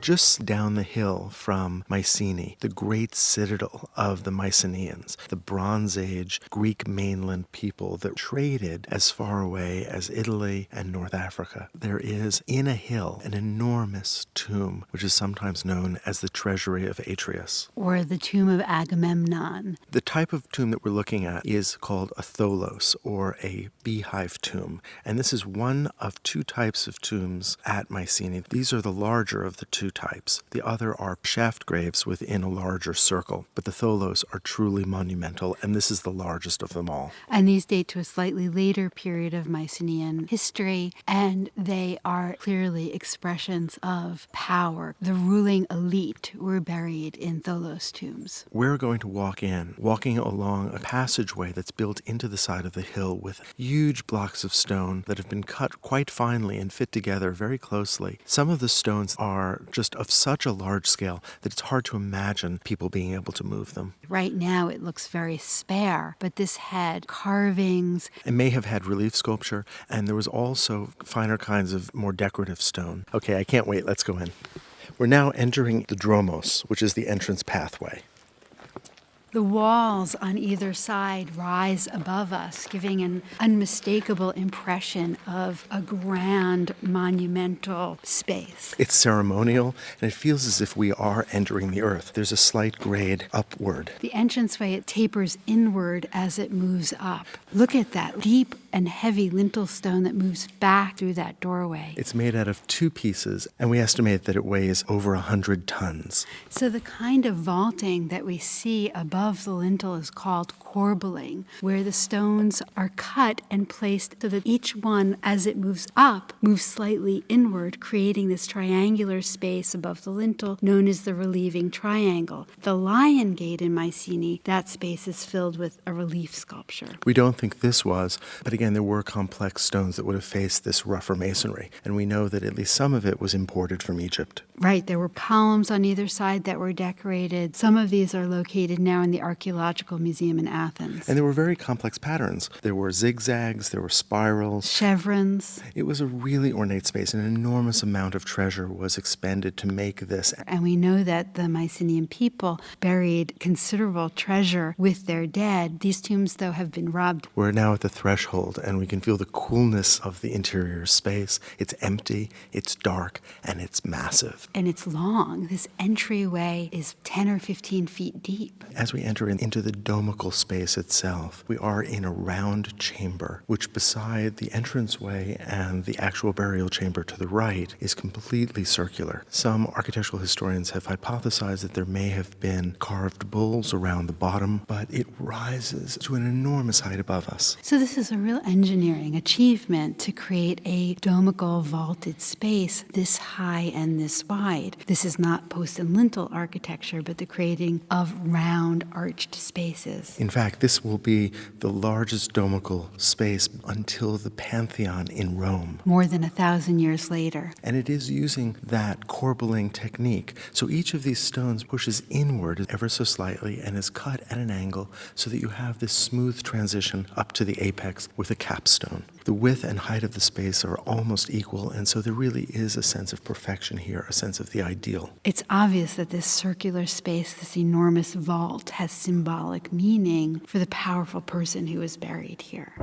just down the hill from Mycenae, the great citadel of the Mycenaeans, the Bronze Age Greek mainland people that traded as far away as Italy and North Africa. There is, in a hill, an enormous tomb, which is sometimes known as the Treasury of Atreus. Or the tomb of Agamemnon. The type of tomb that we're looking at is called a tholos, or a beehive tomb. And this is one of two types of tombs at Mycenae. These are the larger of the two types. The other are shaft graves within a larger circle. But the tholos are truly monumental, and this is the largest of them all. And these date to a slightly later period of Mycenaean history, and they are clearly expressions of power. The ruling elite were buried in tholos tombs. We're going to walking along a passageway that's built into the side of the hill with huge blocks of stone that have been cut quite finely and fit together very closely. Some of the stones are just of such a large scale that it's hard to imagine people being able to move them. Right now it looks very spare, but this had carvings. It may have had relief sculpture, and there was also finer kinds of more decorative stone. Okay, I can't wait. Let's go in. We're now entering the dromos, which is the entrance pathway. The walls on either side rise above us, giving an unmistakable impression of a grand, monumental space. It's ceremonial, and it feels as if we are entering the earth. There's a slight grade upward. The entranceway, it tapers inward as it moves up. Look at that deep and heavy lintel stone that moves back through that doorway. It's made out of two pieces, and we estimate that it weighs over 100 tons. So the kind of vaulting that we see above the lintel is called corbelling, where the stones are cut and placed so that each one, as it moves up, moves slightly inward, creating this triangular space above the lintel known as the relieving triangle. The lion gate in Mycenae, that space is filled with a relief sculpture. We don't think this was, but again, there were complex stones that would have faced this rougher masonry, and we know that at least some of it was imported from Egypt. Right, there were columns on either side that were decorated. Some of these are located now in the Archaeological Museum in Athens. And there were very complex patterns. There were zigzags, there were spirals. Chevrons. It was a really ornate space. An enormous amount of treasure was expended to make this. And we know that the Mycenaean people buried considerable treasure with their dead. These tombs, though, have been robbed. We're now at the threshold, and we can feel the coolness of the interior space. It's empty, it's dark, and it's massive. And it's long. This entryway is 10 or 15 feet deep. As we enter into the domical space itself, we are in a round chamber, which beside the entranceway and the actual burial chamber to the right is completely circular. Some architectural historians have hypothesized that there may have been carved bulls around the bottom, but it rises to an enormous height above us. So this is a real engineering achievement to create a domical vaulted space this high and this wide. This is not post and lintel architecture, but the creating of round arched spaces. In fact, this will be the largest domical space until the Pantheon in Rome. More than 1,000 years later. And it is using that corbelling technique. So each of these stones pushes inward ever so slightly and is cut at an angle so that you have this smooth transition up to the apex with a capstone. The width and height of the space are almost equal, and so there really is a sense of perfection here, a sense of the ideal. It's obvious that this circular space, this enormous vault, has symbolic meaning for the powerful person who is buried here.